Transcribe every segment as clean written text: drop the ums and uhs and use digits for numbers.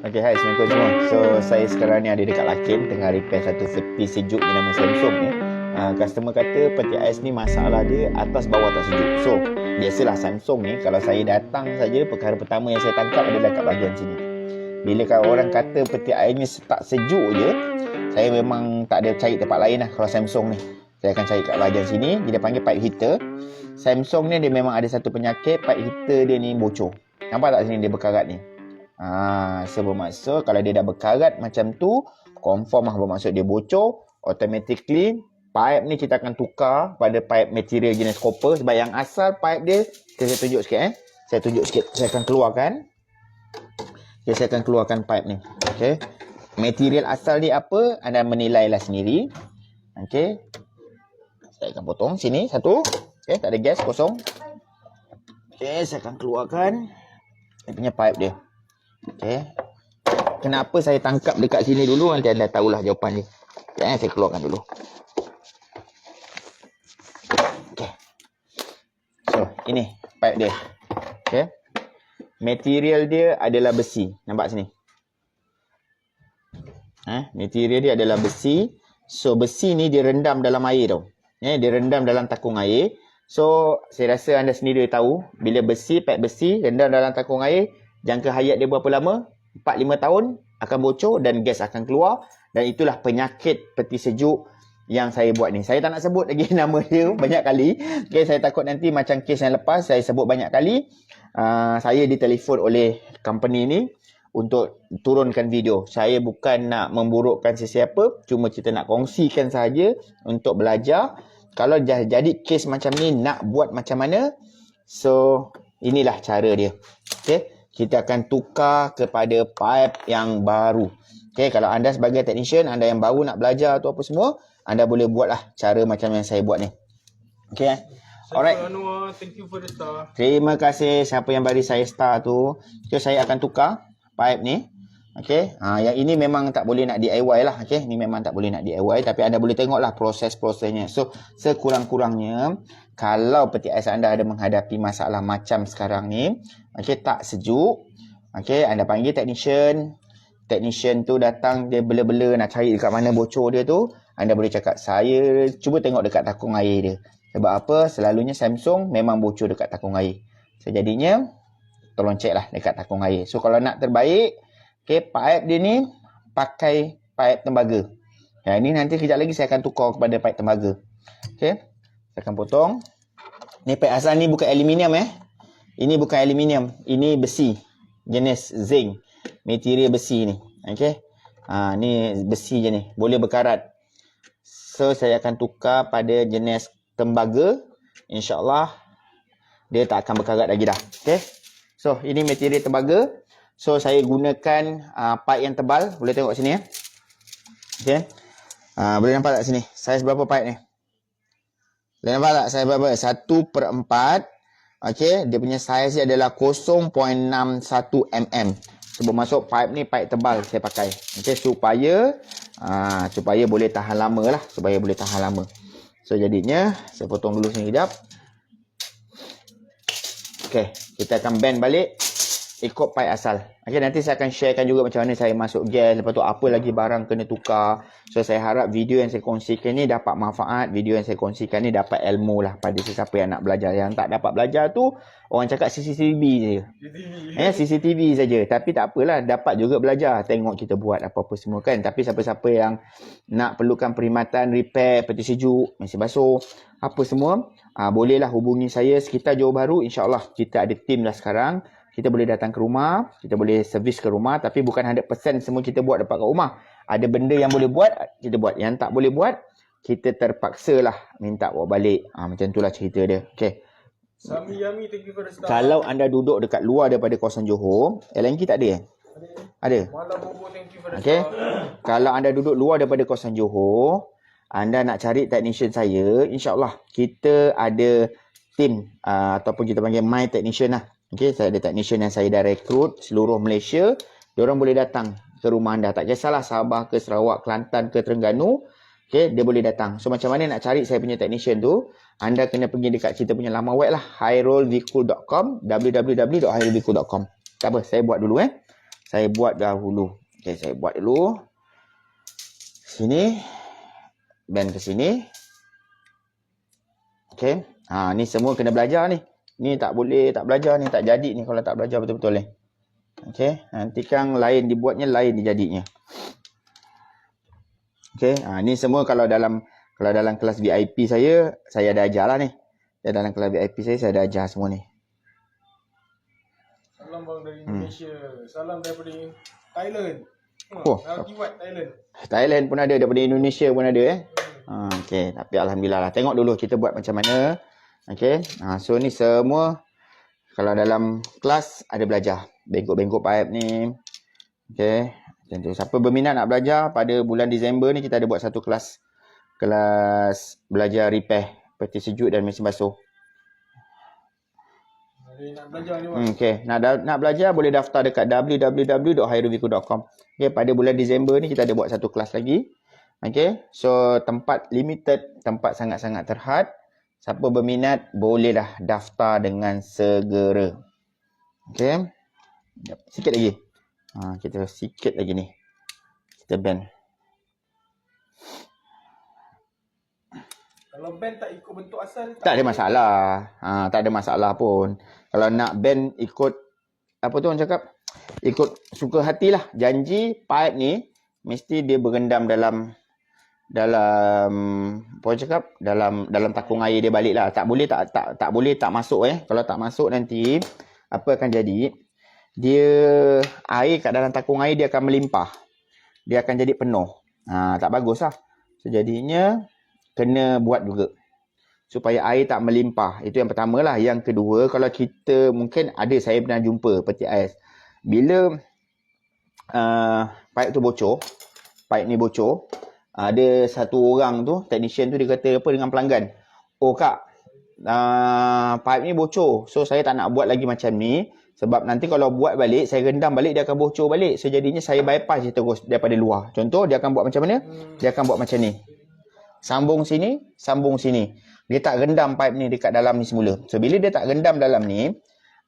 Okay, hai Assalamualaikum semua. So, saya sekarang ni ada dekat Lakin tengah repair satu peti sejuk yang nama Samsung ni. Customer kata peti ais ni masalah dia atas bawah tak sejuk. So, biasalah Samsung ni kalau saya datang saja, perkara pertama yang saya tangkap adalah kat bahagian sini. Bila kalau orang kata peti ais ni tak sejuk je, saya memang tak ada cari tempat lain lah kalau Samsung ni. Saya akan cari kat bahagian sini, dia panggil pipe heater. Samsung ni dia memang ada satu penyakit, pipe heater dia ni bocor. Nampak tak sini dia berkarat ni? So bermaksud kalau dia dah berkarat macam tu, confirm lah bermaksud dia bocor. Automatically pipe ni kita akan tukar pada pipe material jenis copper. Sebab yang asal pipe dia, saya tunjuk sikit Saya tunjuk sikit, saya akan keluarkan. Okay, saya akan keluarkan pipe ni. Okay, material asal dia apa, anda menilailah sendiri. Okay, saya akan potong sini satu. Okay, tak ada gas, kosong. Okay, saya akan keluarkan dia punya pipe dia. Okay, kenapa saya tangkap dekat sini dulu, nanti anda tahulah jawapan dia. Okay, saya keluarkan dulu. Okay, so ini pipe dia. Okay, material dia adalah besi. Nampak sini? Material dia adalah besi. So besi ni direndam dalam air tau. Direndam dalam takung air. So saya rasa anda sendiri tahu, bila besi, pipe besi rendam dalam takung air, jangka hayat dia berapa lama? 4-5 tahun akan bocor dan gas akan keluar. Dan itulah penyakit peti sejuk yang saya buat ni. Saya tak nak sebut lagi nama dia banyak kali. Okay, saya takut nanti macam kes yang lepas saya sebut banyak kali. Saya ditelefon oleh company ni untuk turunkan video. Saya bukan nak memburukkan sesiapa, cuma kita nak kongsikan sahaja untuk belajar. Kalau jadi kes macam ni, nak buat macam mana? So, inilah cara dia. Okay, kita akan tukar kepada pipe yang baru. Okay, kalau anda sebagai technician, anda yang baru nak belajar atau apa semua, anda boleh buatlah cara macam yang saya buat ni. Okay, alright. Thank you for the star. Terima kasih siapa yang bagi saya star tu. Okay, saya akan tukar pipe ni. Okay, yang ini memang tak boleh nak DIY lah. Okay, ni memang tak boleh nak DIY, tapi anda boleh tengoklah proses-prosesnya. So, sekurang-kurangnya, kalau peti ais anda ada menghadapi masalah macam sekarang ni, okay, tak sejuk, okay, anda panggil technician. Technician tu datang, dia bela-bela nak cari dekat mana bocor dia tu. Anda boleh cakap, saya cuba tengok dekat takung air dia. Sebab apa? Selalunya Samsung memang bocor dekat takung air. So, jadinya, tolong cek lah dekat takung air. So, kalau nak terbaik, okay, pipe dia ni pakai pipe tembaga. Yang ni nanti kejap lagi saya akan tukar kepada pipe tembaga. Okay, saya akan potong. Ni pipe asal ni bukan aluminium Ini bukan aluminium, ini besi. Jenis zinc. Material besi ni. Okay, ni besi je ni. Boleh berkarat. So, saya akan tukar pada jenis tembaga. InsyaAllah, dia tak akan berkarat lagi dah. Okay, so ini material tembaga. So, saya gunakan pipe yang tebal. Boleh tengok sini Okay, boleh nampak tak sini saiz berapa pipe ni? Boleh nampak tak saiz berapa? 1/4. Okay, dia punya saiz dia adalah 0.61 mm. So, bermaksud pipe ni pipe tebal saya pakai. Okay, supaya boleh tahan lama lah. Supaya boleh tahan lama. So, jadinya saya potong dulu sini kejap. Okay, kita akan bend balik ikut pipe asal. Okay, nanti saya akan sharekan juga macam mana saya masuk gas. Lepas tu apa lagi barang kena tukar. So, saya harap video yang saya kongsikan ni dapat manfaat. Video yang saya kongsikan ni dapat ilmu lah pada sesiapa yang nak belajar. Yang tak dapat belajar tu, orang cakap CCTV je. CCTV saja. Tapi tak apalah, dapat juga belajar. Tengok kita buat apa-apa semua kan. Tapi siapa-siapa yang nak perlukan perkhidmatan repair peti sejuk, mesin basuh, apa semua, bolehlah hubungi saya sekitar Johor Bahru. InsyaAllah kita ada tim dah sekarang. Kita boleh datang ke rumah, kita boleh servis ke rumah, tapi bukan 100% semua kita buat dapat kat rumah. Ada benda yang boleh buat, kita buat. Yang tak boleh buat, kita terpaksa lah minta bawa balik. Macam itulah cerita dia. Okay. Sami Yami, thank you for the star. Kalau anda duduk dekat luar daripada kawasan Johor, LNG tak ada Ada. Malam Bobo, thank you for the Okay. star. Kalau anda duduk luar daripada kawasan Johor, anda nak cari technician saya, insyaAllah kita ada tim ataupun kita panggil my technician lah. Okay, saya ada technician yang saya dah rekrut seluruh Malaysia. Diorang boleh datang ke rumah anda. Tak kisahlah Sabah ke Sarawak, Kelantan ke Terengganu. Okay, dia boleh datang. So, macam mana nak cari saya punya technician tu? Anda kena pergi dekat kita punya laman web lah. highrollvehicle.com www.highrollvehicle.com Tak apa, saya buat dulu saya buat dahulu. Okey, saya buat dulu. Sini. Bend ke sini. Okey. Ni semua kena belajar ni. Ni tak boleh tak belajar ni, tak jadi ni kalau tak belajar betul-betul ni. Okey, nanti kan lain dibuatnya, lain dijadinya. Okey, ni semua kalau dalam kelas VIP saya dah ajar lah ni. Dalam kelas VIP saya dah ajar semua ni. Salam bang dari Indonesia. Salam daripada Thailand. Thailand. Thailand pun ada, daripada Indonesia pun ada Okey, tapi alhamdulillah lah. Tengok dulu kita buat macam mana. Okey. So ni semua kalau dalam kelas ada belajar bengkok-bengkok pipe ni. Okey. Macam tu. Siapa berminat nak belajar pada bulan Disember ni kita ada buat satu kelas belajar repair peti sejuk dan mesin basuh. Nak belajar ni bang. Okey, nak belajar boleh daftar dekat www.hairuviku.com. Okey, pada bulan Disember ni kita ada buat satu kelas lagi. Okey, so tempat limited, tempat sangat-sangat terhad. Siapa berminat bolehlah daftar dengan segera. Okey. Sikit lagi. Kita sikit lagi ni. Kita bend. Kalau band tak ikut bentuk asal Tak ada masalah. Tak ada masalah pun. Kalau nak bend ikut apa tu orang cakap? Ikut suka hatilah. Janji pipe ni mesti dia berendam dalam apa orang cakap? Dalam takung air dia baliklah. Tak boleh tak masuk Kalau tak masuk nanti apa akan jadi? Dia air kat dalam takung air dia akan melimpah. Dia akan jadi penuh. Tak baguslah. So jadinya kena buat juga supaya air tak melimpah. Itu yang pertama lah. Yang kedua, kalau kita mungkin ada, saya pernah jumpa peti ais. Bila pipe tu bocor, pipe ni bocor, ada satu orang tu, technician tu dia kata apa dengan pelanggan, "Oh kak, pipe ni bocor. So saya tak nak buat lagi macam ni. Sebab nanti kalau buat balik, saya rendam balik, dia akan bocor balik. So jadinya saya bypass je terus daripada luar." Contoh, dia akan buat macam mana? Dia akan buat macam ni. Sambung sini, sambung sini. Dia tak rendam pipe ni dekat dalam ni semula. So, bila dia tak rendam dalam ni,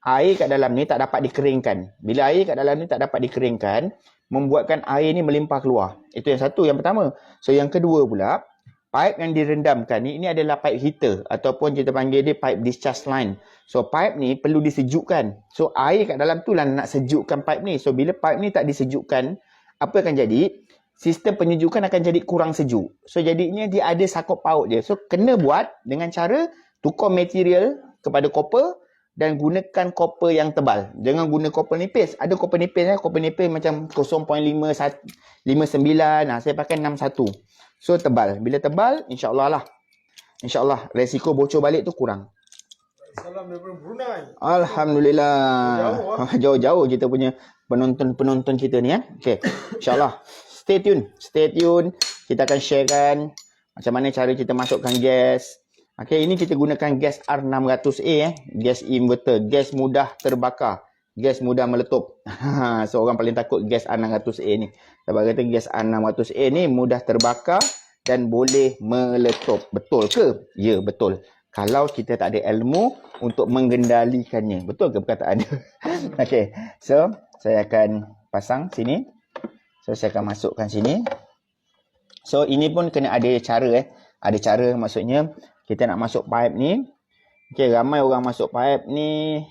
air kat dalam ni tak dapat dikeringkan. Bila air kat dalam ni tak dapat dikeringkan, membuatkan air ni melimpah keluar. Itu yang satu, yang pertama. So, yang kedua pula, pipe yang direndamkan ni, ini adalah pipe heater. Ataupun kita panggil dia pipe discharge line. So, pipe ni perlu disejukkan. So, air kat dalam tu lah nak sejukkan pipe ni. So, bila pipe ni tak disejukkan, apa akan jadi? Sistem penyejukan akan jadi kurang sejuk. So, jadinya dia ada sakut paut dia. So, kena buat dengan cara tukar material kepada copper dan gunakan copper yang tebal. Jangan guna copper nipis. Ada copper nipis. Copper nipis macam 0.59. Saya pakai 61. So, tebal. Bila tebal, insyaAllah lah. InsyaAllah, resiko bocor balik tu kurang. Salam daripada Brunei. Alhamdulillah. Jauh-jauh kita punya penonton kita ni. Okay. InsyaAllah. Stay tune. Kita akan sharekan macam mana cara kita masukkan gas. Okey, ini kita gunakan gas R600A gas inverter, gas mudah terbakar, gas mudah meletup. So orang paling takut gas R600A ni. Sebab kata gas R600A ni mudah terbakar dan boleh meletup. Betul ke? Ya, betul. Kalau kita tak ada ilmu untuk mengendalikannya. Betul ke perkataan dia? Okey. So, saya akan pasang sini. So, saya akan masukkan sini. So, ini pun kena ada cara Ada cara, maksudnya kita nak masuk pipe ni. Okay, ramai orang masuk pipe ni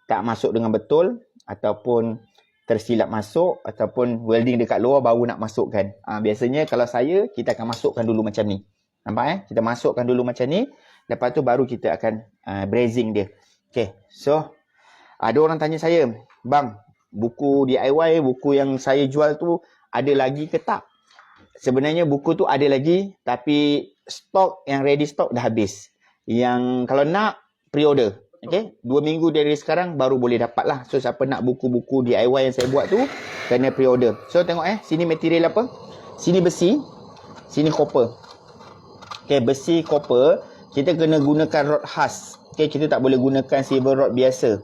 tak masuk dengan betul. Ataupun tersilap masuk. Ataupun welding dekat luar baru nak masukkan. Biasanya kalau saya, kita akan masukkan dulu macam ni. Nampak Kita masukkan dulu macam ni. Lepas tu baru kita akan brazing dia. Okay, so ada orang tanya saya, "Bang, buku DIY, buku yang saya jual tu ada lagi ke tak?" Sebenarnya buku tu ada lagi, tapi stok yang ready stock dah habis. Yang kalau nak pre-order, okey, 2 minggu dari sekarang baru boleh dapat lah. So siapa nak buku-buku DIY yang saya buat tu kena pre-order. So tengok sini material apa? Sini besi, sini copper. Okey, besi copper, kita kena gunakan rod khas. Okey, kita tak boleh gunakan silver rod biasa.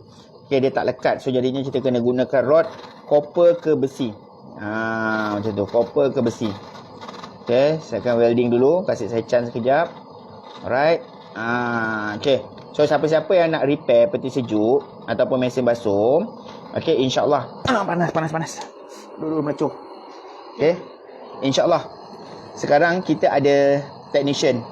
Okey, dia tak lekat. So, jadinya kita kena gunakan rod copper ke besi. Macam tu. Copper ke besi. Okey, saya akan welding dulu. Kasih saya chance sekejap. Alright. Okey. So, siapa-siapa yang nak repair peti sejuk ataupun mesin basuh, Okey, insya-Allah. Panas. Dulu melecuh. Okey. Insya-Allah. Sekarang kita ada technician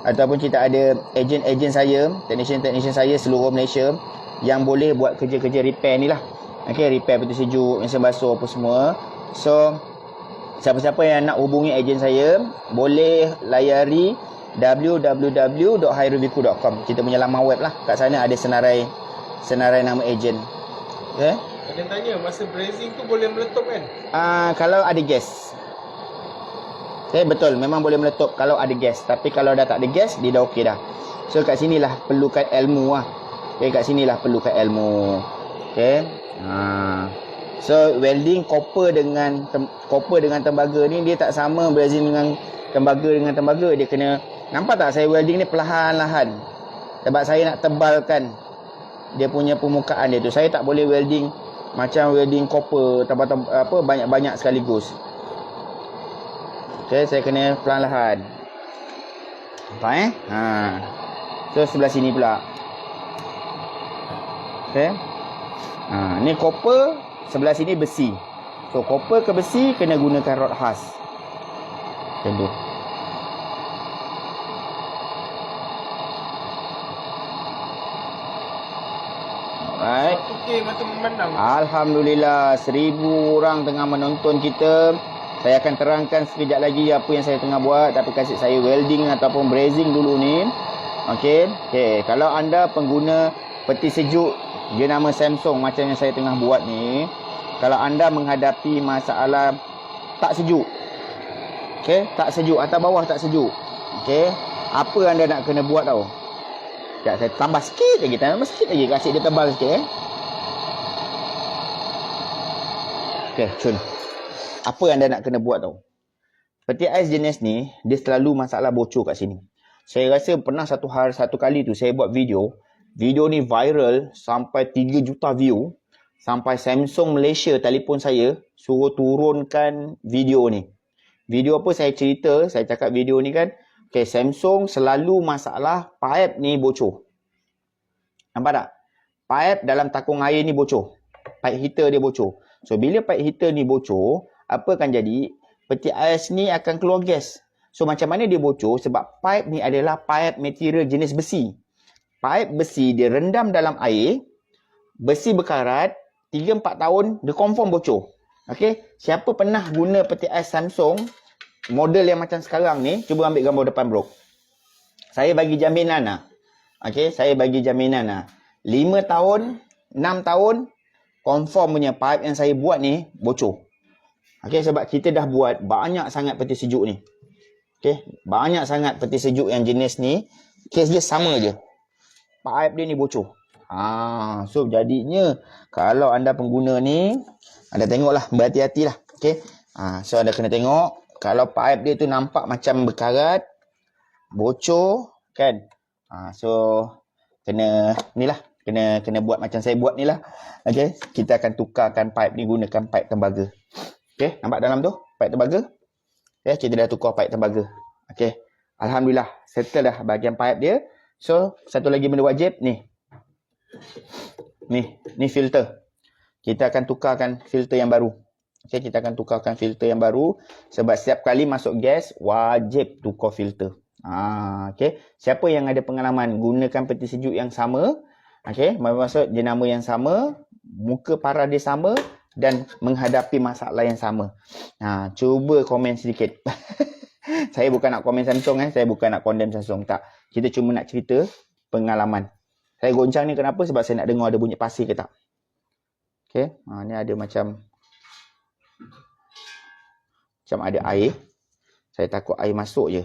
ataupun kita ada ejen saya, technician saya seluruh Malaysia yang boleh buat kerja-kerja repair ni lah. Okey, repair peti sejuk, mesin basuh apa semua. So, siapa-siapa yang nak hubungi ejen saya, boleh layari www.hairubiku.com. Kita punya laman web lah. Kat sana ada senarai nama ejen. Okey. Ada tanya, masa brazing tu boleh meletup kan? Kalau ada gas. Okay, betul, memang boleh meletup kalau ada gas. Tapi kalau dah tak ada gas, dia dah okey dah. So kat sinilah perlukan ilmu lah. Okay, kat sinilah perlukan ilmu. Okay. So welding copper dengan tembaga ni dia tak sama brazing dengan tembaga. Dia kena, nampak tak saya welding ni perlahan-lahan. Sebab saya nak tebalkan dia punya permukaan dia tu. Saya tak boleh welding macam welding copper banyak-banyak sekaligus. Okay, saya kena perlahan-lahan. Nampak So sebelah sini pula. Okay. Ni copper, sebelah sini besi. So copper ke besi kena gunakan rod khas. Macam tu. Alright. 1K mata memandang. Alhamdulillah, 1000 orang tengah menonton kita. Saya akan terangkan sekejap lagi apa yang saya tengah buat. Tapi kasih saya welding ataupun brazing dulu ni. Okey. Kalau anda pengguna peti sejuk, dia nama Samsung macam yang saya tengah buat ni. Kalau anda menghadapi masalah tak sejuk. Okey, tak sejuk, atas bawah tak sejuk. Okey. Apa anda nak kena buat tau? Sekejap, saya tambah sikit lagi. Kasih dia tebal sikit. Okey, cun. Apa anda nak kena buat tau? Peti ais jenis ni, dia selalu masalah bocor kat sini. Saya rasa pernah satu kali tu saya buat video. Video ni viral sampai 3 juta view. Sampai Samsung Malaysia telefon saya suruh turunkan video ni. Video apa saya cerita, saya cakap video ni kan. Okay, Samsung selalu masalah pipe ni bocor. Nampak tak? Pipe dalam takung air ni bocor. Pipe heater dia bocor. So, bila pipe heater ni bocor, apa akan jadi? Peti ais ni akan keluar gas. So, macam mana dia bocor? Sebab pipe ni adalah pipe material jenis besi. Pipe besi dia rendam dalam air, besi berkarat, 3-4 tahun, dia confirm bocor. Okay? Siapa pernah guna peti ais Samsung, model yang macam sekarang ni, cuba ambil gambar depan bro. Saya bagi jaminan lah. Okay? Saya bagi jaminan lah. 5 tahun, 6 tahun, confirm punya pipe yang saya buat ni, bocor. Okay? Sebab kita dah buat banyak sangat peti sejuk ni. Okay? Banyak sangat peti sejuk yang jenis ni, kes dia sama je. Pipe dia ni bocor. So jadinya kalau anda pengguna ni, anda tengoklah, berhati-hatilah. Okay? So anda kena tengok kalau pipe dia tu nampak macam berkarat, bocor kan. So kena nilah, kena buat macam saya buat ni lah. Okay? Kita akan tukarkan pipe ni gunakan pipe tembaga. Okay? Nampak dalam tu pipe tembaga? Okay? Kita dah tukar pipe tembaga. Okay? Alhamdulillah settle dah bahagian pipe dia. So satu lagi benda wajib ni. Ni filter. Kita akan tukarkan filter yang baru. Okay, kita akan tukarkan filter yang baru sebab setiap kali masuk gas wajib tukar filter. Okay. Siapa yang ada pengalaman gunakan peti sejuk yang sama, okay, maksud jenama yang sama, muka parah dia sama dan menghadapi masalah yang sama. Cuba komen sedikit. Saya bukan nak komen Samsung saya bukan nak condemn Samsung, tak. Kita cuma nak cerita pengalaman. Saya goncang ni kenapa? Sebab saya nak dengar ada bunyi pasir ke tak. Okay. Ni ada macam ada air. Saya takut air masuk je.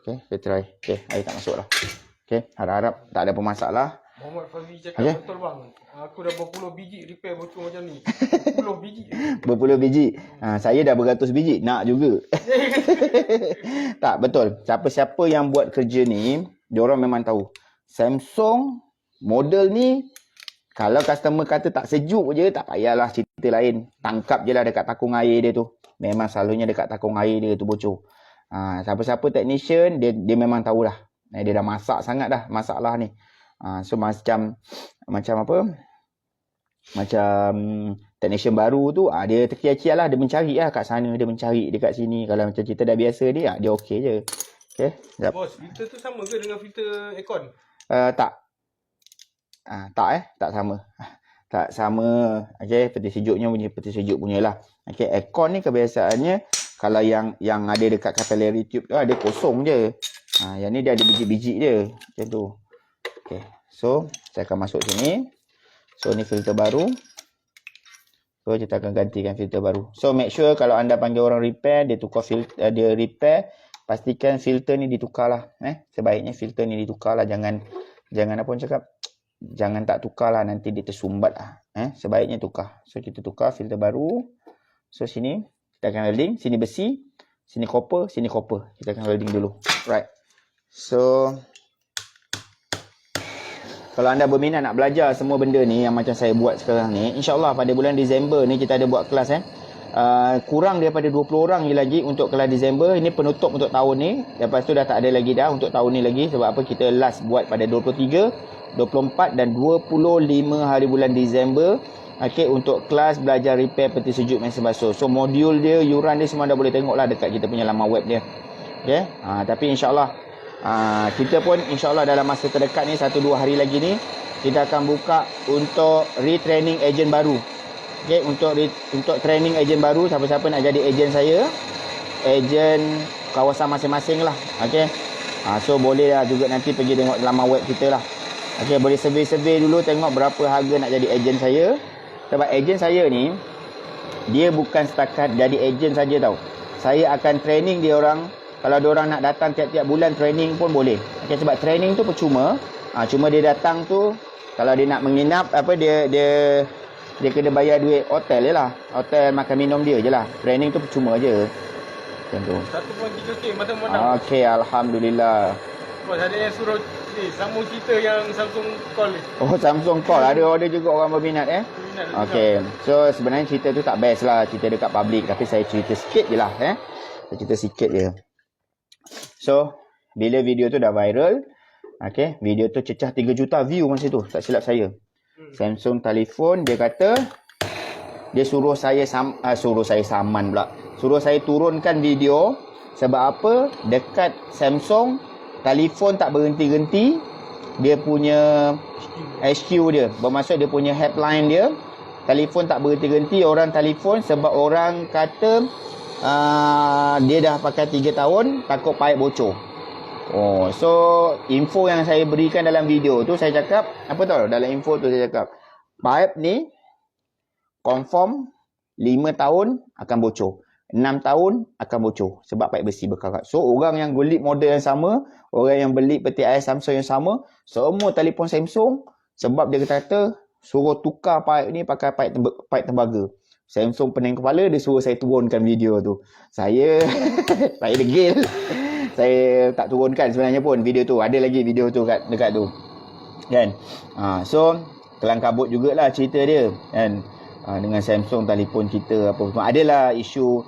Okay. Saya try. Okay. Air tak masuk lah. Okay. Harap-harap tak ada pemasalah. Muhammad Fazli cakap betul bang. Aku dah berpuluh biji repair bocor macam ni. Berpuluh biji. Berpuluh biji. Saya dah beratus biji. Nak juga. Tak, betul. Siapa-siapa yang buat kerja ni, diorang memang tahu. Samsung model ni, kalau customer kata tak sejuk je, tak payahlah cerita lain. Tangkap je lah dekat takung air dia tu. Memang selalunya dekat takung air dia tu bocor. Siapa-siapa technician, dia memang tahulah. Dia dah masak sangat dah masalah ni. So macam apa? macam technician baru tu, dia terkial-kial lah, dia mencari lah kat sana, dia mencari dekat sini. Kalau macam kita dah biasa dia okey je. Okey, sekejap. Bos, filter tu sama ke dengan filter aircon? Tak. Tak sama. Tak sama. Okey, peti sejuknya punya peti sejuk punya lah. Okey, aircon ni kebiasaannya kalau yang ada dekat capillary tube tu dia kosong je. Yang ni dia ada biji-biji je. Macam tu. Okey. So, saya akan masuk sini. So, ni filter baru. So, kita akan gantikan filter baru. So, make sure kalau anda panggil orang repair, dia tukar filter, dia repair, pastikan filter ni ditukar lah. Sebaiknya filter ni ditukar lah. Jangan apa orang cakap, jangan tak tukar lah, nanti dia tersumbat lah. Sebaiknya tukar. So, kita tukar filter baru. So, sini kita akan welding. Sini besi, sini copper, sini copper. Kita akan welding dulu. Right. So, kalau anda berminat nak belajar semua benda ni yang macam saya buat sekarang ni, insyaAllah pada bulan Disember ni kita ada buat kelas kurang daripada 20 orang lagi untuk kelas Disember. Ini penutup untuk tahun ni. Lepas tu dah tak ada lagi dah untuk tahun ni lagi. Sebab apa, kita last buat pada 23, 24 dan 25 hari bulan Disember. Okay, untuk kelas belajar repair peti sejuk mesin basuh. So modul dia, yuran dia semua dah boleh tengok lah dekat kita punya laman web dia. Okay, tapi insyaAllah kita pun insyaAllah dalam masa terdekat ni 1-2 hari lagi ni kita akan buka untuk retraining ejen baru. Okay, untuk training ejen baru, siapa-siapa nak jadi ejen saya, ejen kawasan masing-masing lah. Okay, so boleh lah juga nanti pergi tengok laman web kita lah. Okay, boleh survey dulu tengok berapa harga nak jadi ejen saya. Sebab ejen saya ni dia bukan setakat jadi ejen saja tau. Saya akan training dia orang. Kalau dia orang nak datang tiap-tiap bulan training pun boleh. Okay, sebab training tu percuma. Cuma dia datang tu, kalau dia nak menginap dia kena bayar duit hotel je lah. Hotel makan minum dia je lah. Training tu percuma je. Macam tu. 1.3K matang-matang. Okey, alhamdulillah. Bos, ada yang suruh sambung cerita yang Samsung call ni. Oh, Samsung call. Ada juga orang berminat Okey. So sebenarnya cerita tu tak best lah, cerita dekat public, tapi saya cerita sikit je lah Saya cerita sikit je. So, bila video tu dah viral, okay, video tu cecah 3 juta view masa tu, tak silap saya. Samsung telefon, dia kata dia suruh saya saman pula. Suruh saya turunkan video. Sebab apa? Dekat Samsung telefon tak berhenti-henti. Dia punya HQ dia, bermaksud dia punya helpline dia, telefon tak berhenti-henti. Orang telefon sebab orang kata dia dah pakai 3 tahun, takut pipe bocor. So info yang saya berikan dalam video tu, saya cakap apa tahu, dalam info tu saya cakap pipe ni confirm 5 tahun akan bocor, 6 tahun akan bocor sebab pipe besi berkarat. So orang yang beli model yang sama, orang yang beli peti air Samsung yang sama, semua telefon Samsung, sebab dia kata suruh tukar pipe ni pakai pipe tembaga. Samsung pening kepala, dia suruh saya turunkan video tu. Saya degil. Saya tak turunkan sebenarnya pun video tu. Ada lagi video tu dekat tu. Kan? So kelang kabut jugalah cerita dia. Kan? Dengan Samsung telefon kita apa semua. Adalah isu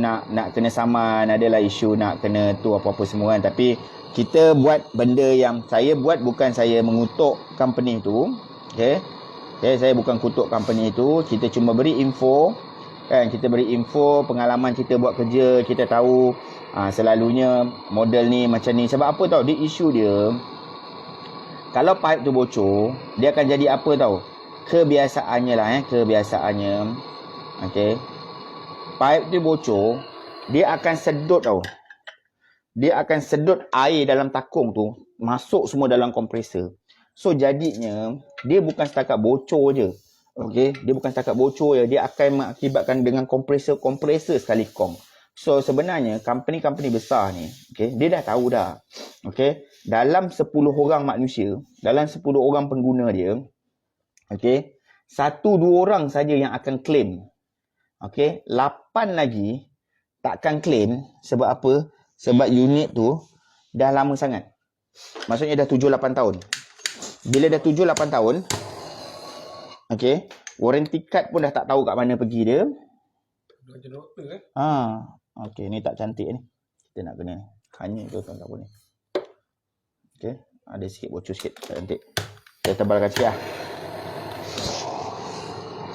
nak kena saman, adalah isu nak kena tu apa-apa semua kan. Tapi kita buat benda yang saya buat, bukan saya mengutuk company tu. Okay, saya bukan kutuk company itu. Kita cuma beri info. Kan, kita beri info pengalaman kita buat kerja. Kita tahu selalunya model ni macam ni. Sebab apa tahu? Dia isu dia, kalau pipe tu bocor, dia akan jadi apa tahu? Kebiasaannya lah kebiasaannya. Okay, pipe tu bocor, dia akan sedut tau. Dia akan sedut air dalam takung tu, masuk semua dalam kompresor. So jadinya dia bukan setakat bocor je. Okey, dia bukan setakat bocor je, dia akan mengakibatkan dengan kompresor sekali kong. So sebenarnya company-company besar ni, okey, dia dah tahu dah. Okey, dalam 10 orang manusia, dalam 10 orang pengguna dia, okey, 1-2 orang saja yang akan claim. Okey, 8 lagi takkan claim. Sebab apa? Sebab unit tu dah lama sangat. Maksudnya dah 7-8 tahun. Bila dah 7-8 tahun, okey, warranty card pun dah tak tahu kat mana pergi dia. Macam doktor Okey, ni tak cantik ni. Kita nak kena hanya tu tak apa ni. Okey, ada sikit bocor sikit, tak cantik. Saya tebalkan sikit lah.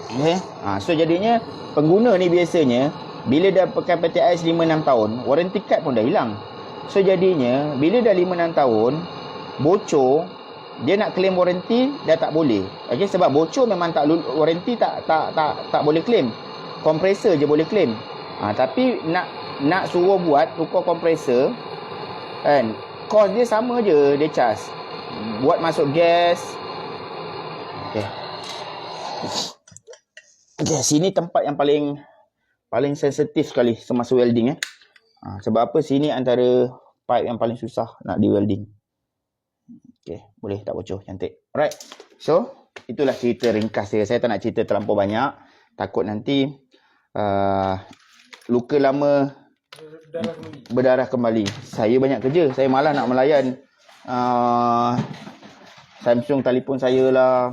Okay. So jadinya pengguna ni biasanya bila dah pakai peti ais 5-6 tahun, warranty card pun dah hilang. So jadinya bila dah 5-6 tahun bocor, dia nak claim warranty dah tak boleh. Okey, sebab bocor memang tak warranty tak boleh claim. Kompresor je boleh claim. Tapi nak suruh buat tukar kompresor kan, kos dia sama je, dia charge. Buat masuk gas. Okey. Okay, sini tempat yang paling sensitif sekali semasa welding sebab apa, sini antara pipe yang paling susah nak di welding. Okay, boleh tak bocor, cantik. Alright, so itulah cerita ringkas dia. Saya tak nak cerita terlampau banyak, takut nanti luka lama berdarah kembali. Saya banyak kerja, saya malas nak melayan Samsung telefon saya lah,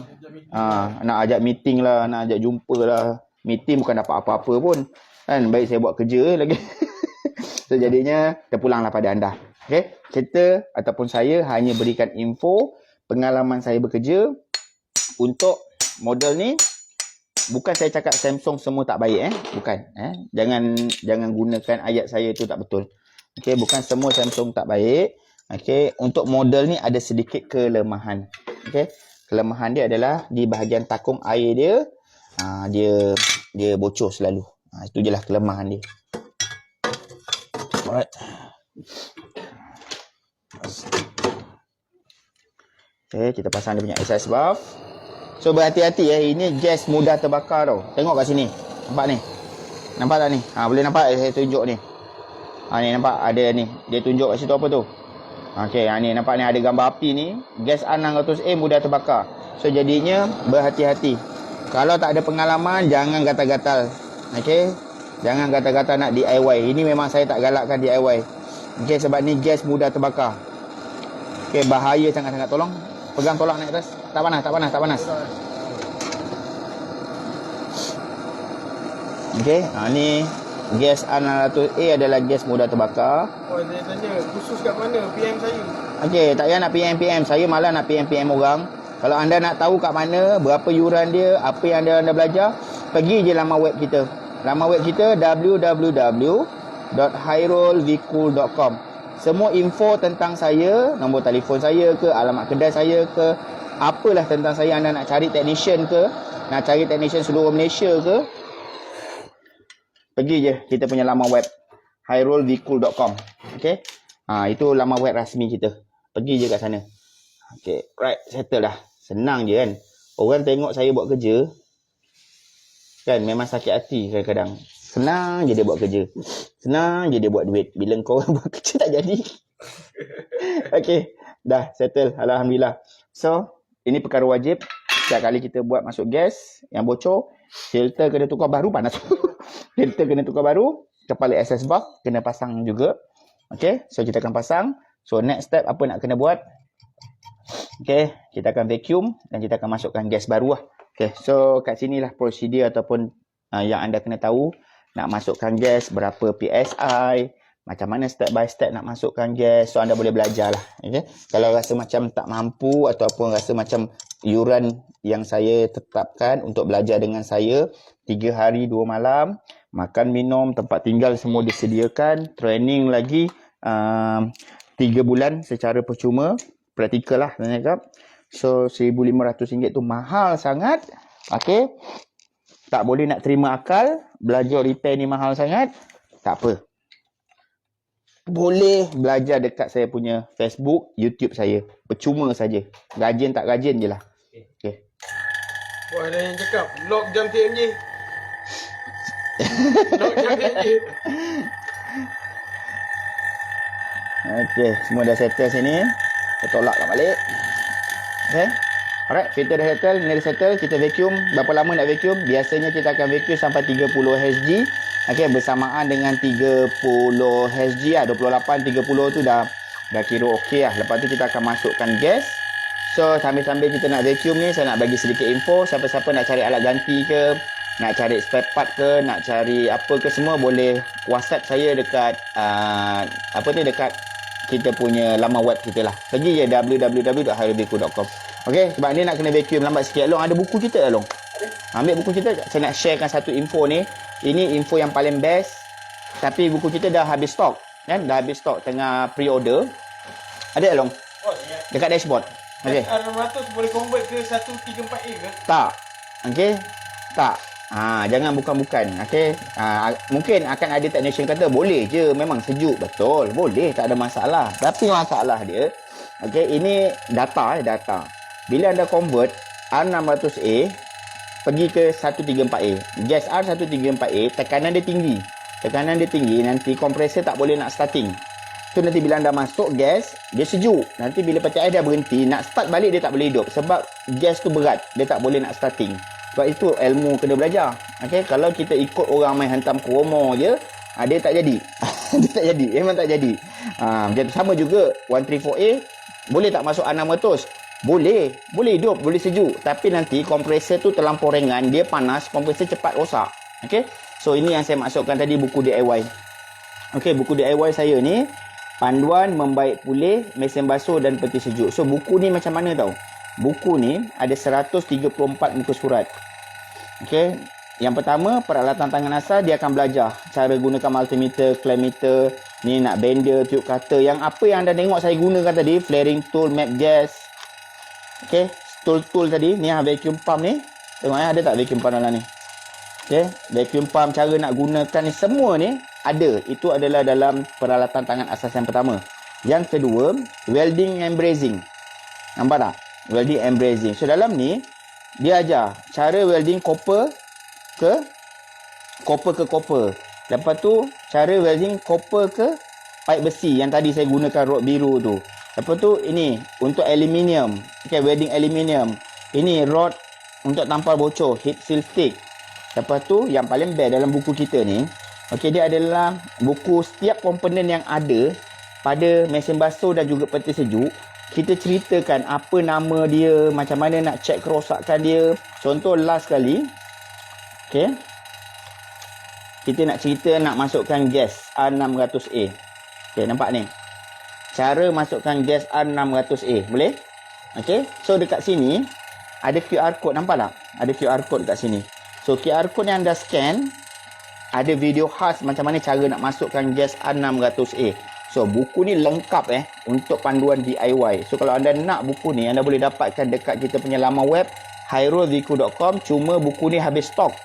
nak ajak meeting lah, nak ajak jumpa lah. Meeting bukan dapat apa-apa pun kan, baik saya buat kerja lagi. So jadinya terpulanglah pada anda. Okay, kita ataupun saya hanya berikan info pengalaman saya bekerja untuk model ni. Bukan saya cakap Samsung semua tak baik bukan. Jangan gunakan ayat saya tu tak betul. Okay, bukan semua Samsung tak baik. Okay, untuk model ni ada sedikit kelemahan. Okay, kelemahan dia adalah di bahagian takung air dia, dia bocor selalu. Itu je lah kelemahan dia. Alright. Okay, kita pasang dia punya access valve. So berhati-hati ini gas mudah terbakar tau. Tengok kat sini. Nampak ni? Nampak tak ni? Boleh nampak saya tunjuk ni. Ni nampak ada ni. Dia tunjuk kat situ apa tu? Okey, ni nampak ni ada gambar api ni. Gas A600A mudah terbakar. So jadinya berhati-hati. Kalau tak ada pengalaman, jangan gatal-gatal. Okey? Jangan gatal-gatal nak DIY. Ini memang saya tak galakkan DIY. Okey, sebab ni gas mudah terbakar. Okey, bahaya sangat-sangat. Tolong pegang tolak naik atas. Tak panas, tak panas, tak panas. Okey, ni gas A600A adalah gas mudah terbakar. Saya tanya, khusus kat mana PM saya? Okey, tak payah nak PM. Saya malah nak PM orang. Kalau anda nak tahu kat mana, berapa yuran dia, apa yang anda belajar, pergi je laman web kita. Laman web kita www.hairolvehicle.com. Semua info tentang saya, nombor telefon saya ke, alamat kedai saya ke, apalah tentang saya, anda nak cari technician ke, nak cari technician seluruh Malaysia ke, pergi je kita punya laman web hairolvehicle.com. Okey. Itu laman web rasmi kita. Pergi je kat sana. Okey, right, settle dah. Senang je kan. Orang tengok saya buat kerja kan memang sakit hati kadang-kadang. Senang je dia buat kerja. Senang je dia buat duit. Bila kau buat kerja tak jadi. Okey, dah settle, alhamdulillah. So, ini perkara wajib. Setiap kali kita buat masuk gas yang bocor, filter kena tukar baru, panas. Filter kena tukar baru, kepala access valve kena pasang juga. Okey, so kita akan pasang. So next step apa nak kena buat? Okey, kita akan vacuum dan kita akan masukkan gas baru lah. Okey, so kat sinilah prosedur ataupun yang anda kena tahu. Nak masukkan gas, berapa PSI, macam mana step by step nak masukkan gas. So anda boleh belajar lah. Okay? Kalau rasa macam tak mampu ataupun rasa macam yuran yang saya tetapkan untuk belajar dengan saya 3 hari 2 malam, makan minum, tempat tinggal semua disediakan, training lagi 3 bulan secara percuma, praktikal lah saya cakap. So RM1,500 tu mahal sangat. Okey, tak boleh nak terima akal, belajar repair ni mahal sangat. Tak apa, boleh belajar dekat saya punya Facebook, YouTube saya. Percuma saja. Rajin tak rajin je lah. Okay. Wah, ada yang cakap lock jam TMJ. Lock jam TMJ. Okay, semua dah settle sini. Kita tolakkan balik. Okay. Alright, filter dah settle, ni dah settle. Kita vacuum. Berapa lama nak vacuum? Biasanya kita akan vacuum sampai 30 Hg. Okay, bersamaan dengan 30 Hg lah. 28, 30 tu dah kira okey lah. Lepas tu kita akan masukkan gas. So, sambil-sambil kita nak vacuum ni, saya nak bagi sedikit info. Siapa-siapa nak cari alat ganti ke, nak cari spare part ke, nak cari apa ke, semua boleh WhatsApp saya dekat dekat kita punya laman web kita lah. Pergi je www.hairolvehicle.com. Okey, sebab ni nak kena vacuum lambat sikit. Long, ada buku kita tak, Long? Ada. Ambil buku kita, saya nak sharekan satu info ni. Ini info yang paling best. Tapi buku kita dah habis stok. Kan? Dah habis stok, tengah pre-order. Ada tak, Long? Oh, siap. Dekat dashboard. Okey. R600 boleh convert ke 134A ke? Tak. Okey. Tak. Jangan bukan-bukan. Okey. Mungkin akan ada technician kata boleh je, memang sejuk. Betul. Boleh, tak ada masalah. Tapi masalah dia, okey, ini data. Bila anda convert R600A pergi ke 134A. Gas R134A tekanan dia tinggi. Nanti kompresor tak boleh nak starting. So nanti bila anda masuk gas, dia sejuk. Nanti bila peti ais dah berhenti, nak start balik dia tak boleh hidup. Sebab gas tu berat, dia tak boleh nak starting. Sebab itu ilmu kena belajar. Okay? Kalau kita ikut orang main hantam kromo je, dia tak jadi. Dia tak jadi, memang tak jadi. Macam tu. Sama juga 134A, boleh tak masuk R600? Boleh hidup, boleh sejuk. Tapi nanti kompresor tu terlampau ringan, dia panas, kompresor cepat rosak. Okay? So ini yang saya masukkan tadi, buku DIY. Okay, buku DIY saya ni, panduan membaik pulih mesin basuh dan peti sejuk. So buku ni macam mana tau? Buku ni ada 134 muka surat. Okey, yang pertama peralatan tangan asal, dia akan belajar cara gunakan multimeter, clamp meter, ni nak bender, tube cutter, yang apa yang anda tengok saya gunakan tadi, flaring tool, map gas. Okey, tool tadi, ni vacuum pump ni. Tengok ada tak vacuum pump dalam ni? Okey, vacuum pump, cara nak gunakan ni semua ni ada. Itu adalah dalam peralatan tangan asas yang pertama. Yang kedua, welding and brazing. Nampak tak? Welding and brazing. So dalam ni dia ajar cara welding copper ke copper. Lepas tu cara welding copper ke pipe besi yang tadi saya gunakan rod biru tu. Lepas tu ini untuk aluminium. Okay, welding aluminium. Ini rod untuk tampal bocor, heat seal stick. Lepas tu yang paling best dalam buku kita ni, okey, dia adalah buku setiap komponen yang ada pada mesin basuh dan juga peti sejuk. Kita ceritakan apa nama dia, macam mana nak check kerosakan dia. Contoh last kali, okey, kita nak cerita nak masukkan gas R600A. Okey, nampak ni. Cara masukkan gas R600A. Boleh? Okey. So dekat sini ada QR code, nampak tak? Ada QR code dekat sini. So QR code yang anda scan, ada video khas macam mana cara nak masukkan gas R600A. So buku ni lengkap untuk panduan DIY. So kalau anda nak buku ni, anda boleh dapatkan dekat kita punya laman web hyrolviku.com. Cuma buku ni habis stok.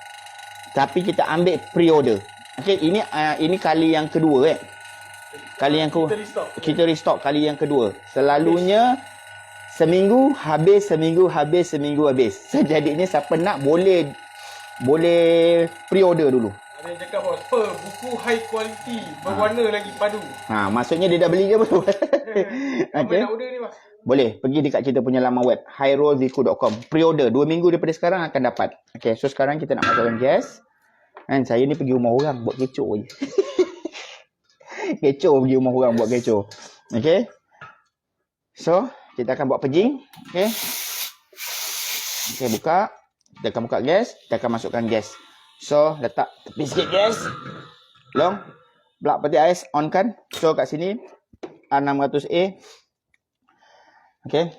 Tapi kita ambil pre-order. Okey, ini kali yang kedua Kali yang kedua. Kita restock kali yang kedua. Selalunya seminggu habis. So jadinya siapa nak boleh pre-order dulu. Ada yang cakap bos, buku high quality, berwarna lagi padu. Maksudnya dia dah beli ke belum? Apa Okay. nak order ni bos? Boleh pergi dekat kita punya laman web hyrolviku.com. Pre-order 2 minggu daripada sekarang akan dapat. Okay, so sekarang kita nak masukkan gas. Kan saya ni pergi rumah orang buat kecoh je. Kecoh pergi rumah orang buat kecoh. Okay. So kita akan buat pejing. Okay. Okay, buka. Kita akan buka gas. Kita akan masukkan gas. So, letak tepi sikit gas. Long. Plug peti ais. On kan. So, kat sini. R600A. Okay.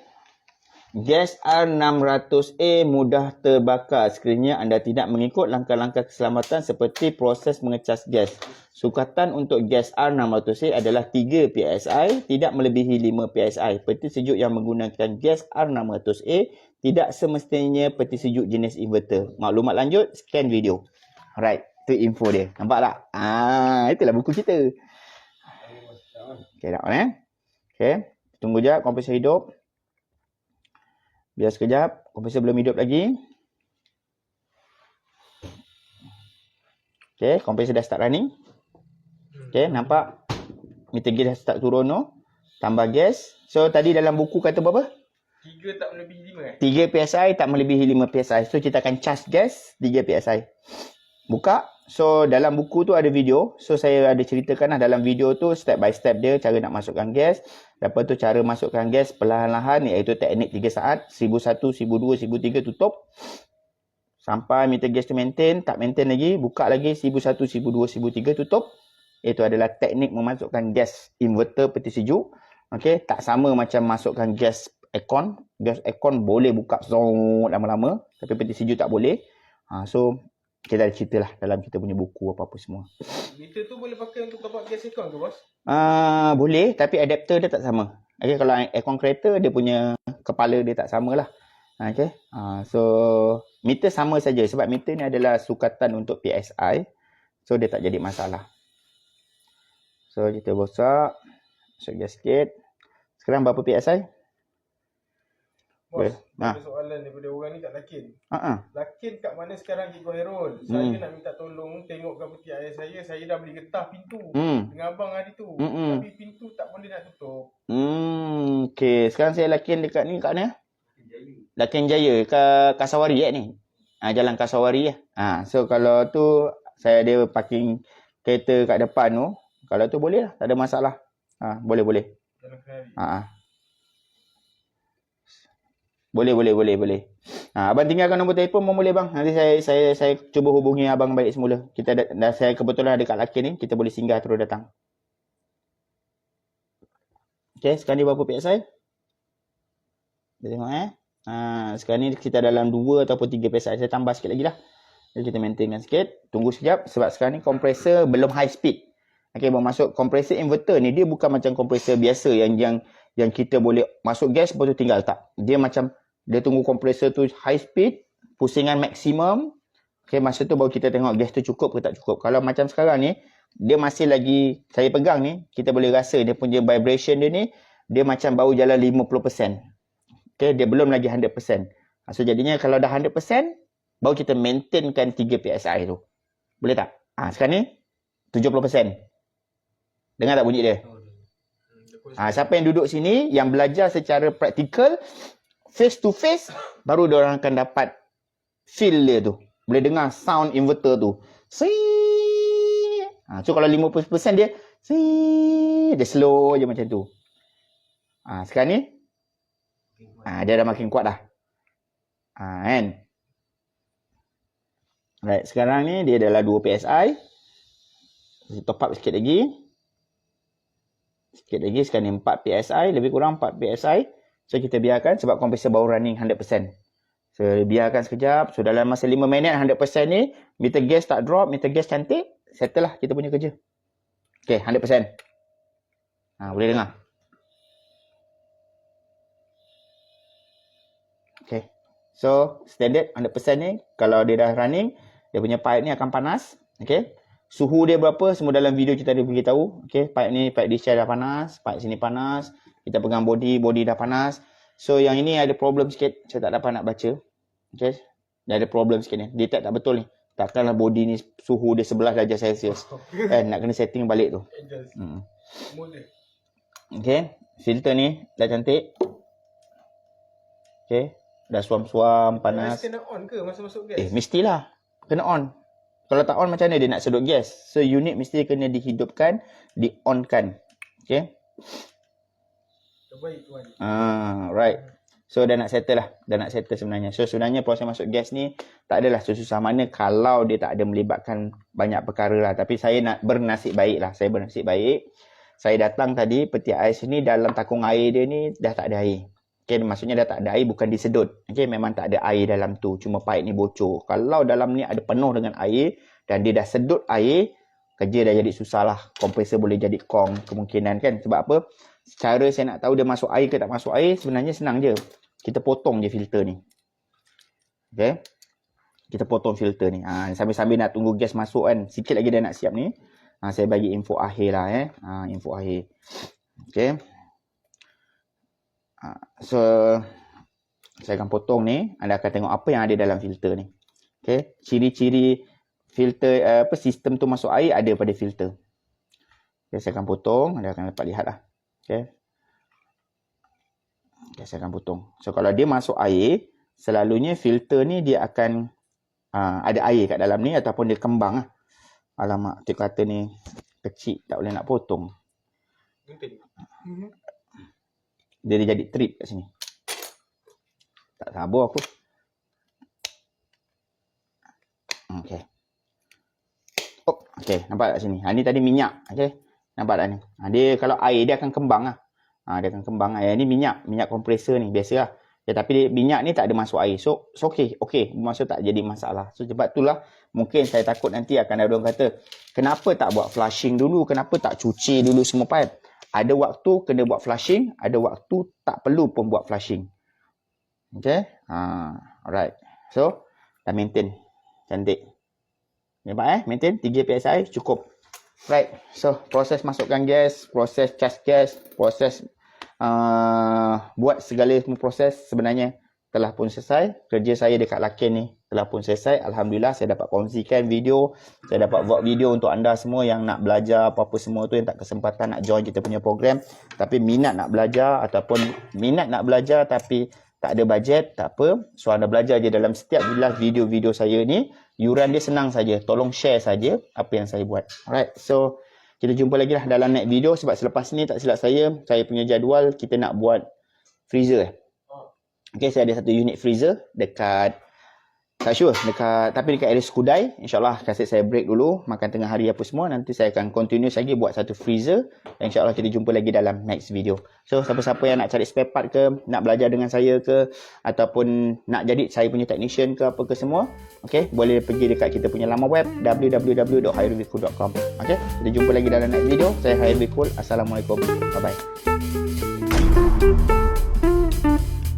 Gas R600A mudah terbakar sekiranya anda tidak mengikut langkah-langkah keselamatan seperti proses mengecas gas. Sukatan untuk gas R600A adalah 3 PSI, tidak melebihi 5 PSI. Peti sejuk yang menggunakan gas R600A tidak semestinya peti sejuk jenis inverter. Maklumat lanjut, scan video. Alright, tu info dia. Nampak tak? Itulah buku kita. Okay, tak Okay, tunggu je kompresor hidup. Biar sekejap, kompresor belum hidup lagi. Okay, kompresor dah start running. Okay, nampak? Meter gas dah start turun tu. Tambah gas. So, tadi dalam buku kata berapa? 3 tak melebihi 5 3 PSI tak melebihi 5 PSI. So, kita akan charge gas 3 PSI. Buka. So, dalam buku tu ada video. So, saya ada ceritakan dalam video tu step by step dia cara nak masukkan gas. Lepas tu cara masukkan gas perlahan-lahan iaitu teknik 3 saat. 1001, 1002, 1003 tutup. Sampai meter gas tu maintain. Tak maintain lagi. Buka lagi 1001, 1002, 1003 tutup. Itu adalah teknik memasukkan gas inverter peti sejuk. Okey, tak sama macam masukkan gas aircon. Gas aircon boleh buka lama-lama. Tapi peti sejuk tak boleh. So kita ada cerita lah dalam kita punya buku apa-apa semua. Meter tu boleh pakai untuk top up gas account ke bos? Boleh, tapi adapter dia tak sama. Okay, kalau aircon kereta dia punya kepala dia tak sama lah. Okay. So meter sama saja sebab meter ni adalah sukatan untuk PSI. So dia tak jadi masalah. So kita rosak. Masuk gas sikit. Sekarang berapa PSI? Bos, Boleh. ada soalan daripada orang ni kat Lakin. Lakin kat mana sekarang Cikgu Hairul? Saya nak minta tolong tengokkan peti air saya dah beli getah pintu dengan abang hari tu. Tapi pintu tak boleh nak tutup. Okay, sekarang saya Lakin dekat ni kat mana? Lakin Jaya ke Kasawari ni? Jalan Kasawari . So kalau tu saya ada parking kereta kat depan tu. Kalau tu boleh lah, tak ada masalah. Boleh. Jalan Kenari. Boleh. Abang tinggalkan nombor telefon pun boleh bang. Nanti saya cuba hubungi abang balik semula. Saya kebetulan ada kat Lakin ni, kita boleh singgah terus datang. Okay, sekarang ni berapa PSI? Kita tengok sekarang ni kita dalam 2 ataupun 3 PSI. Saya tambah sikit lagi lah. Jadi kita maintainkan sikit. Tunggu sekejap sebab sekarang ni kompresor belum high speed. Okay, bermaksud kompresor inverter ni dia bukan macam kompresor biasa yang kita boleh masuk gas lepas tu tinggal. Tak. Dia macam dia tunggu kompresor tu high speed, pusingan maksimum. Okay, masa tu baru kita tengok gas tu cukup ke tak cukup. Kalau macam sekarang ni, dia masih lagi, saya pegang ni, kita boleh rasa dia punya vibration dia ni, dia macam baru jalan 50%. Okay, dia belum lagi 100%. So jadinya kalau dah 100%, baru kita maintainkan 3 PSI tu. Boleh tak? Sekarang ni, 70%. Dengar tak bunyi dia? Siapa yang duduk sini, yang belajar secara praktikal, face to face, baru diorang akan dapat feel dia tu. Boleh dengar sound inverter tu. So kalau 50% dia slow je macam tu. Sekarang ni dia dah makin kuat dah. Kan? Right, sekarang ni dia adalah 2 PSI. Top up sikit lagi. Sekarang ni 4 PSI, lebih kurang 4 PSI. So kita biarkan sebab kompresor baru running 100%. So biarkan sekejap. So dalam masa 5 minit 100% ni, meter gas tak drop, meter gas cantik, settle lah kita punya kerja. Okay, 100%. Boleh dengar. Okay. So standard 100% ni, kalau dia dah running, dia punya pipe ni akan panas. Okay. Suhu dia berapa, semua dalam video kita ada beritahu. Okay, pipe discharge dah panas, pipe sini panas. Kita pegang body dah panas. So yang ini ada problem sikit, saya tak dapat nak baca. Okay, dia ada problem sikit ni. Detect tak betul ni. Takkanlah body ni suhu dia 11 darjah Celsius. Nak kena setting balik tu. Okay, filter ni dah cantik. Okay, dah suam-suam, panas. Kena on ke masa masuk gas? Mestilah. Kena on. Kalau tak on macam mana dia nak sedut gas? So unit mesti kena dihidupkan, di-on-kan. Okay. Terbaik tuan. Right. So dah nak settle lah. Dah nak settle sebenarnya. So sebenarnya proses masuk gas ni tak adalah susah mana kalau dia tak ada melibatkan banyak perkara lah. Tapi saya nak bernasib baik lah. Saya bernasib baik. Saya datang tadi, peti air sini dalam takung air dia ni dah tak ada air. Okay, maksudnya dah tak ada air bukan disedut. Okay, memang tak ada air dalam tu. Cuma pipe ni bocor. Kalau dalam ni ada penuh dengan air dan dia dah sedut air, kerja dah jadi susah lah. Kompresor boleh jadi kong kemungkinan kan. Sebab apa? Cara saya nak tahu dia masuk air ke tak masuk air, sebenarnya senang je. Kita potong je filter ni. Okay. Kita potong filter ni. Sambil-sambil nak tunggu gas masuk kan. Sikit lagi dah nak siap ni. Saya bagi info akhir lah. Info akhir. Okay. So saya akan potong ni. Anda akan tengok apa yang ada dalam filter ni. Okay. Ciri-ciri filter sistem tu masuk air ada pada filter. Okay, saya akan potong. Anda akan dapat lihat lah. Okay. Okay, saya akan potong. So kalau dia masuk air, selalunya filter ni dia akan ada air kat dalam ni ataupun dia kembang lah. Alamak, dia kata ni kecil tak boleh nak potong. Dia jadi trip kat sini. Tak sabar aku. Okey. Okey, nampak kat sini. Ni tadi minyak. Okey. Nampak tak ni? Dia kalau air dia akan kembang lah. Dia akan kembang. Ni minyak kompresor ni. Biasalah. Ya, tapi minyak ni tak ada masuk air. So okey. Maksud tak jadi masalah. So sebab itulah mungkin saya takut nanti akan ada orang kata, kenapa tak buat flushing dulu? Kenapa tak cuci dulu semua pipe? Ada waktu kena buat flushing, ada waktu tak perlu pun buat flushing. Okay? Alright. So, dah maintain. Cantik. Nampak maintain 3 PSI cukup. Right. So, proses masukkan gas, proses cas gas, proses buat segala semua proses sebenarnya telah pun selesai. Kerja saya dekat Lakin ni telah pun selesai. Alhamdulillah saya dapat kongsikan video, saya dapat buat video untuk anda semua yang nak belajar apa-apa semua tu, yang tak kesempatan nak join kita punya program tapi minat nak belajar ataupun minat nak belajar tapi tak ada bajet, tak apa. So anda belajar je dalam setiap video-video saya ni. Yuran dia senang saja. Tolong share saja apa yang saya buat. Alright. So kita jumpa lagi lah dalam next video. Sebab selepas ni tak silap saya punya jadual kita nak buat freezer. Okay, saya ada satu unit freezer dekat, tak sure, tapi dekat area Skudai. InsyaAllah kasih saya break dulu, makan tengah hari apa semua. Nanti saya akan continue lagi buat satu freezer. Dan InsyaAllah kita jumpa lagi dalam next video. So siapa-siapa yang nak cari spare part ke, nak belajar dengan saya ke, ataupun nak jadi saya punya technician ke apa ke semua, okay, boleh pergi dekat kita punya laman web www.hairulwikul.com. Okay, kita jumpa lagi dalam next video. Saya Hairul Wikul. Assalamualaikum. Bye bye.